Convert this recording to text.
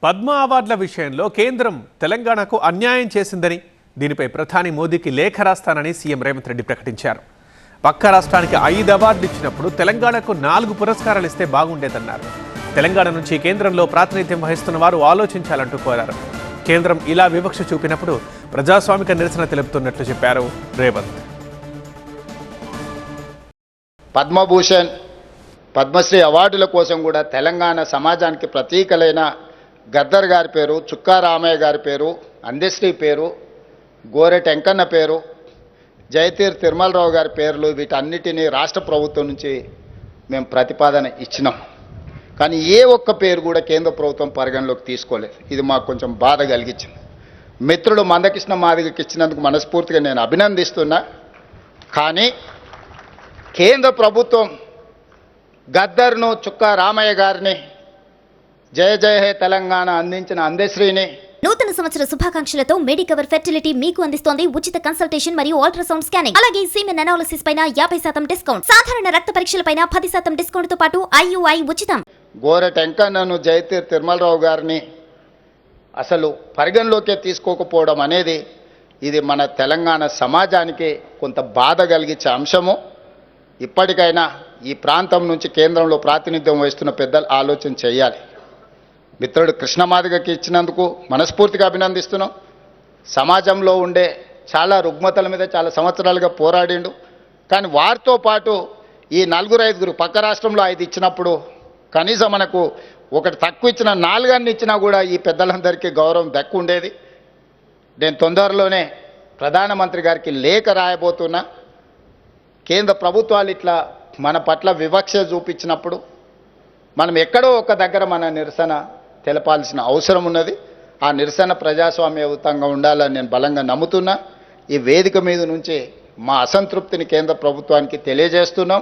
పద్మ అవార్డుల విషయంలో కేంద్రం తెలంగాణకు అన్యాయం చేసిందని దీనిపై ప్రధాని మోదీకి లేఖ రాస్తానని సీఎం రేవంత్ రెడ్డి ప్రకటించారు. పక్క రాష్ట్రానికి 5 అవార్డులు ఇచ్చినప్పుడు తెలంగాణకు 4 పురస్కారాలు ఇస్తే బాగుండేదన్నారు. తెలంగాణ నుంచి కేంద్రంలో ప్రాతినిధ్యం వహిస్తున్న వారు ఆలోచించాలంటూ కోరారు. కేంద్రం ఇలా వివక్ష చూపినప్పుడు ప్రజాస్వామిక నిరసన తెలుపుతున్నట్లు చెప్పారు రేవంత్. పద్మభూషణ్, పద్మశ్రీ అవార్డుల కోసం కూడా తెలంగాణ సమాజానికి ప్రతీకలైన గద్దర్ గారి పేరు, చుక్కా రామయ్య గారి పేరు, అందశ్రీ పేరు, గోరెట్ వెంకన్న పేరు, జయతీర్ తిరుమలరావు గారి పేర్లు, వీటన్నిటినీ రాష్ట్ర ప్రభుత్వం నుంచి మేము ప్రతిపాదన ఇచ్చినాం. కానీ ఏ ఒక్క పేరు కూడా కేంద్ర ప్రభుత్వం పరిగణలోకి తీసుకోలేదు. ఇది మాకు కొంచెం బాధ కలిగించింది. మిత్రుడు మందకృష్ణ మాదిగకి ఇచ్చినందుకు మనస్ఫూర్తిగా నేను అభినందిస్తున్నా. కానీ కేంద్ర ప్రభుత్వం గద్దర్ను, చుక్కా రామయ్య గారిని, జయ జయ హే తెలంగాణ అందించిన అందశ్రీని నూతన సంవత్సర శుభాకాంక్షలతో మెడికవర్ ఫెర్టిలిటీ మీకు అందిస్తోంది ఉచిత కన్సల్టేషన్ మరియు అల్ట్రాసౌండ్ స్కానింగ్. అలాగే సీమెన్ అనాలిసిస్ పైన 50% డిస్కౌంట్, సాధారణ రక్త పరీక్షల పైన 10% డిస్కౌంట్ తో పాటు IUI ఉచితం. గోరెట్ వెంకన్నను, జయతీర్ తిరుమలరావు గారిని అసలు పరిగణలోకే తీసుకోకపోవడం అనేది ఇది మన తెలంగాణ సమాజానికి కొంత బాధ కలిగించే అంశము. ఇప్పటికైనా ఈ ప్రాంతం నుంచి కేంద్రంలో ప్రాతినిధ్యం వహిస్తున్న పెద్దలు ఆలోచన చేయాలి. మిత్రుడు కృష్ణమాదిగకి ఇచ్చినందుకు మనస్ఫూర్తిగా అభినందిస్తున్నాం. సమాజంలో ఉండే చాలా రుగ్మతల మీద చాలా సంవత్సరాలుగా పోరాడిండు. కానీ వారితో పాటు ఈ 4-5 పక్క రాష్ట్రంలో 5 ఇచ్చినప్పుడు కనీసం మనకు ఒకటి తక్కువ ఇచ్చిన 4 ఇచ్చినా కూడా ఈ పెద్దలందరికీ గౌరవం దక్కు ఉండేది. నేను తొందరలోనే ప్రధానమంత్రి గారికి లేఖ రాయబోతున్నా. కేంద్ర ప్రభుత్వాలు ఇట్లా మన పట్ల వివక్ష చూపించినప్పుడు మనం ఎక్కడో ఒక దగ్గర మన నిరసన తెలపాల్సిన అవసరం ఉన్నది. ఆ నిరసన ప్రజాస్వామ్యయుతంగా ఉండాలని నేను బలంగా నమ్ముతున్నా. ఈ వేదిక మీద నుంచి మా అసంతృప్తిని కేంద్ర ప్రభుత్వానికి తెలియజేస్తున్నాం.